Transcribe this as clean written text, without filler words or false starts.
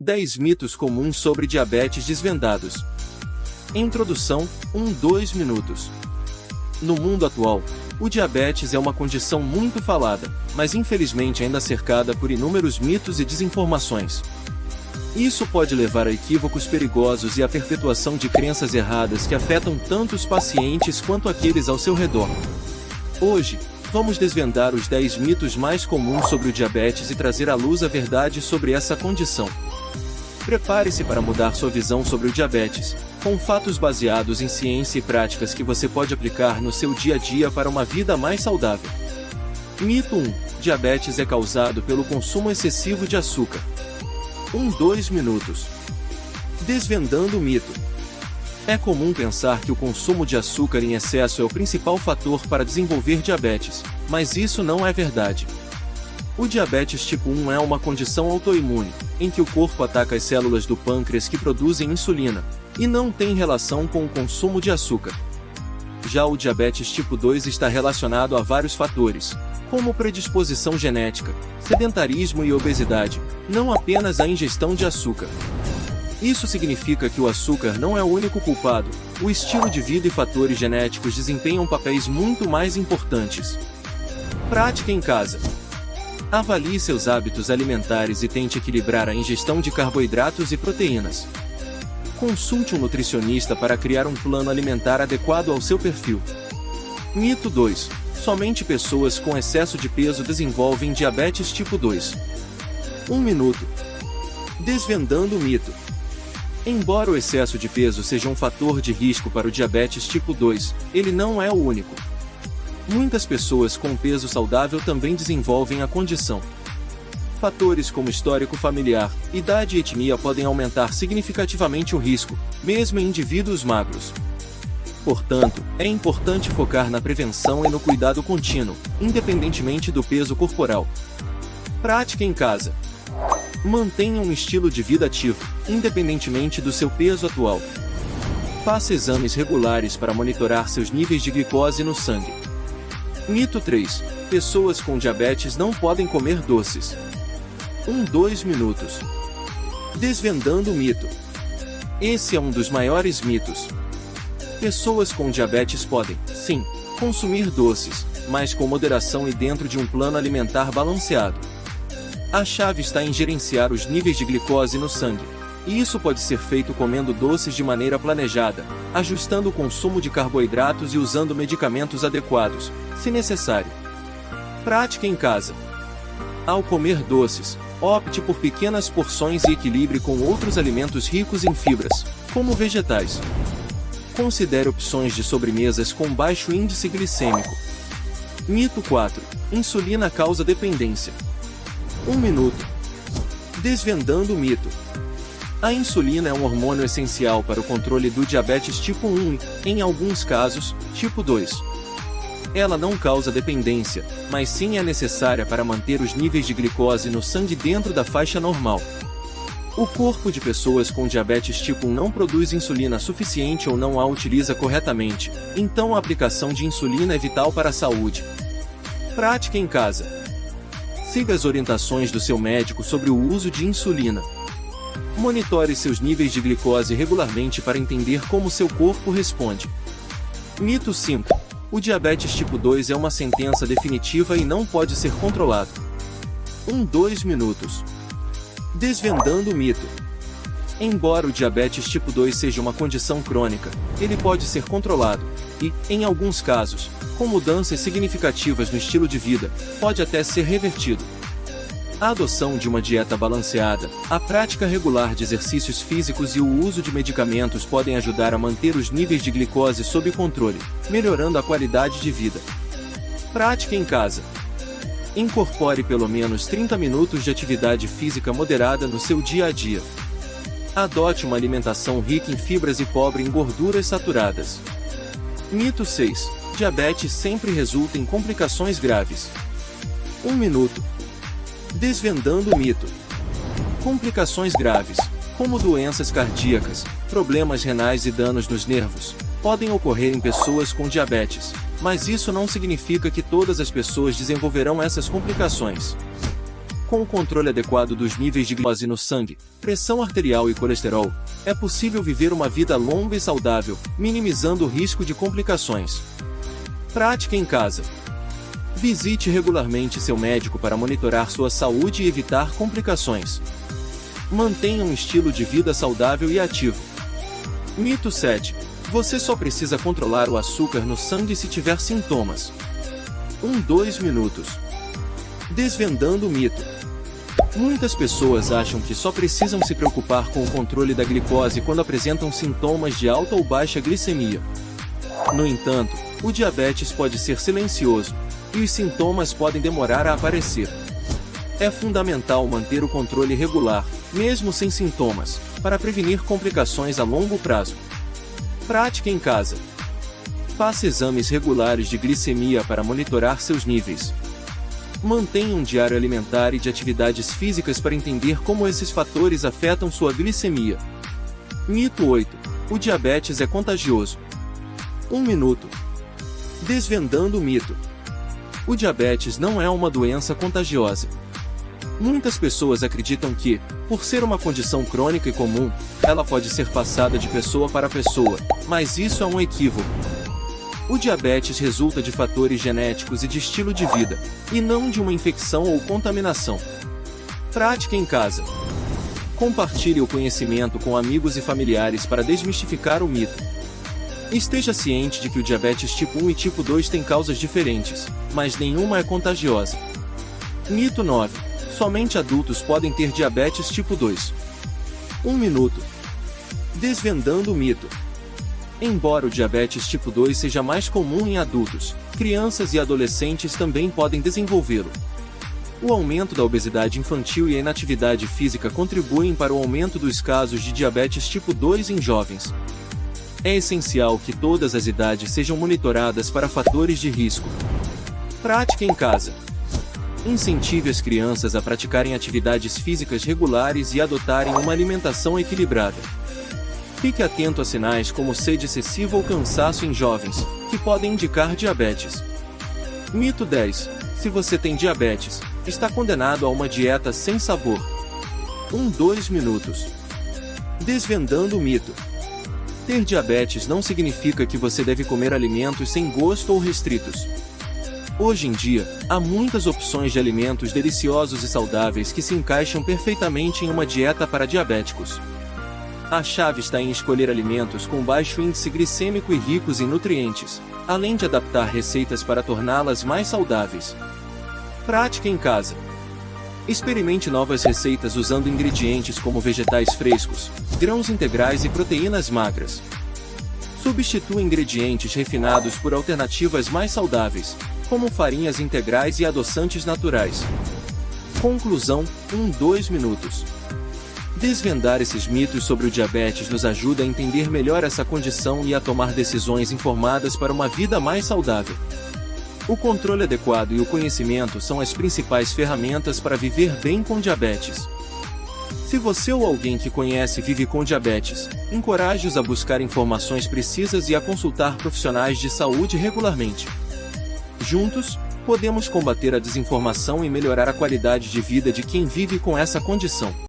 10 mitos comuns sobre diabetes desvendados. Introdução, 2 minutos. No mundo atual, o diabetes é uma condição muito falada, mas infelizmente ainda cercada por inúmeros mitos e desinformações. Isso pode levar a equívocos perigosos e à perpetuação de crenças erradas que afetam tanto os pacientes quanto aqueles ao seu redor. Hoje, vamos desvendar os 10 mitos mais comuns sobre o diabetes e trazer à luz a verdade sobre essa condição. Prepare-se para mudar sua visão sobre o diabetes, com fatos baseados em ciência e práticas que você pode aplicar no seu dia a dia para uma vida mais saudável. Mito 1. Diabetes é causado pelo consumo excessivo de açúcar. 2 minutos. Desvendando o mito. É comum pensar que o consumo de açúcar em excesso é o principal fator para desenvolver diabetes, mas isso não é verdade. O diabetes tipo 1 é uma condição autoimune, em que o corpo ataca as células do pâncreas que produzem insulina, e não tem relação com o consumo de açúcar. Já o diabetes tipo 2 está relacionado a vários fatores, como predisposição genética, sedentarismo e obesidade, não apenas a ingestão de açúcar. Isso significa que o açúcar não é o único culpado, o estilo de vida e fatores genéticos desempenham papéis muito mais importantes. Prática em casa. Avalie seus hábitos alimentares e tente equilibrar a ingestão de carboidratos e proteínas. Consulte um nutricionista para criar um plano alimentar adequado ao seu perfil. Mito 2. Somente pessoas com excesso de peso desenvolvem diabetes tipo 2. 1 minuto. Desvendando o mito. Embora o excesso de peso seja um fator de risco para o diabetes tipo 2, ele não é o único. Muitas pessoas com peso saudável também desenvolvem a condição. Fatores como histórico familiar, idade e etnia podem aumentar significativamente o risco, mesmo em indivíduos magros. Portanto, é importante focar na prevenção e no cuidado contínuo, independentemente do peso corporal. Prática em casa. Mantenha um estilo de vida ativo, independentemente do seu peso atual. Faça exames regulares para monitorar seus níveis de glicose no sangue. Mito 3. Pessoas com diabetes não podem comer doces. 2 minutos. Desvendando o mito. Esse é um dos maiores mitos. Pessoas com diabetes podem, sim, consumir doces, mas com moderação e dentro de um plano alimentar balanceado. A chave está em gerenciar os níveis de glicose no sangue, e isso pode ser feito comendo doces de maneira planejada, ajustando o consumo de carboidratos e usando medicamentos adequados, se necessário. Prática em casa. Ao comer doces, opte por pequenas porções e equilibre com outros alimentos ricos em fibras, como vegetais. Considere opções de sobremesas com baixo índice glicêmico. Mito 4. Insulina causa dependência. 1 minuto. Desvendando o mito. A insulina é um hormônio essencial para o controle do diabetes tipo 1 e, em alguns casos, tipo 2. Ela não causa dependência, mas sim é necessária para manter os níveis de glicose no sangue dentro da faixa normal. O corpo de pessoas com diabetes tipo 1 não produz insulina suficiente ou não a utiliza corretamente, então a aplicação de insulina é vital para a saúde. Prática em casa. Siga as orientações do seu médico sobre o uso de insulina. Monitore seus níveis de glicose regularmente para entender como seu corpo responde. Mito 5. O diabetes tipo 2 é uma sentença definitiva e não pode ser controlado. 2 minutos. Desvendando o mito. Embora o diabetes tipo 2 seja uma condição crônica, ele pode ser controlado e, em alguns casos, com mudanças significativas no estilo de vida, pode até ser revertido. A adoção de uma dieta balanceada, a prática regular de exercícios físicos e o uso de medicamentos podem ajudar a manter os níveis de glicose sob controle, melhorando a qualidade de vida. Prática em casa. Incorpore pelo menos 30 minutos de atividade física moderada no seu dia a dia. Adote uma alimentação rica em fibras e pobre em gorduras saturadas. Mito 6. Diabetes sempre resulta em complicações graves. 1 minuto. Desvendando o mito. Complicações graves, como doenças cardíacas, problemas renais e danos nos nervos, podem ocorrer em pessoas com diabetes, mas isso não significa que todas as pessoas desenvolverão essas complicações. Com o controle adequado dos níveis de glicose no sangue, pressão arterial e colesterol, é possível viver uma vida longa e saudável, minimizando o risco de complicações. Prática em casa. Visite regularmente seu médico para monitorar sua saúde e evitar complicações. Mantenha um estilo de vida saudável e ativo. Mito 7. Você só precisa controlar o açúcar no sangue se tiver sintomas. 2 minutos. Desvendando o mito. Muitas pessoas acham que só precisam se preocupar com o controle da glicose quando apresentam sintomas de alta ou baixa glicemia. No entanto, o diabetes pode ser silencioso, e os sintomas podem demorar a aparecer. É fundamental manter o controle regular, mesmo sem sintomas, para prevenir complicações a longo prazo. Prática em casa. Faça exames regulares de glicemia para monitorar seus níveis. Mantenha um diário alimentar e de atividades físicas para entender como esses fatores afetam sua glicemia. Mito 8. O diabetes é contagioso. 1 minuto. Desvendando o mito. O diabetes não é uma doença contagiosa. Muitas pessoas acreditam que, por ser uma condição crônica e comum, ela pode ser passada de pessoa para pessoa, mas isso é um equívoco. O diabetes resulta de fatores genéticos e de estilo de vida, e não de uma infecção ou contaminação. Prática em casa. Compartilhe o conhecimento com amigos e familiares para desmistificar o mito. Esteja ciente de que o diabetes tipo 1 e tipo 2 têm causas diferentes, mas nenhuma é contagiosa. Mito 9. Somente adultos podem ter diabetes tipo 2. 1 minuto. Desvendando o mito. Embora o diabetes tipo 2 seja mais comum em adultos, crianças e adolescentes também podem desenvolvê-lo. O aumento da obesidade infantil e a inatividade física contribuem para o aumento dos casos de diabetes tipo 2 em jovens. É essencial que todas as idades sejam monitoradas para fatores de risco. Prática em casa. Incentive as crianças a praticarem atividades físicas regulares e adotarem uma alimentação equilibrada. Fique atento a sinais como sede excessiva ou cansaço em jovens, que podem indicar diabetes. Mito 10. Se você tem diabetes, está condenado a uma dieta sem sabor. 2 minutos. Desvendando o mito. Ter diabetes não significa que você deve comer alimentos sem gosto ou restritos. Hoje em dia, há muitas opções de alimentos deliciosos e saudáveis que se encaixam perfeitamente em uma dieta para diabéticos. A chave está em escolher alimentos com baixo índice glicêmico e ricos em nutrientes, além de adaptar receitas para torná-las mais saudáveis. Prática em casa. Experimente novas receitas usando ingredientes como vegetais frescos, grãos integrais e proteínas magras. Substitua ingredientes refinados por alternativas mais saudáveis, como farinhas integrais e adoçantes naturais. Conclusão: 2 minutos. Desvendar esses mitos sobre o diabetes nos ajuda a entender melhor essa condição e a tomar decisões informadas para uma vida mais saudável. O controle adequado e o conhecimento são as principais ferramentas para viver bem com diabetes. Se você ou alguém que conhece vive com diabetes, encoraje-os a buscar informações precisas e a consultar profissionais de saúde regularmente. Juntos, podemos combater a desinformação e melhorar a qualidade de vida de quem vive com essa condição.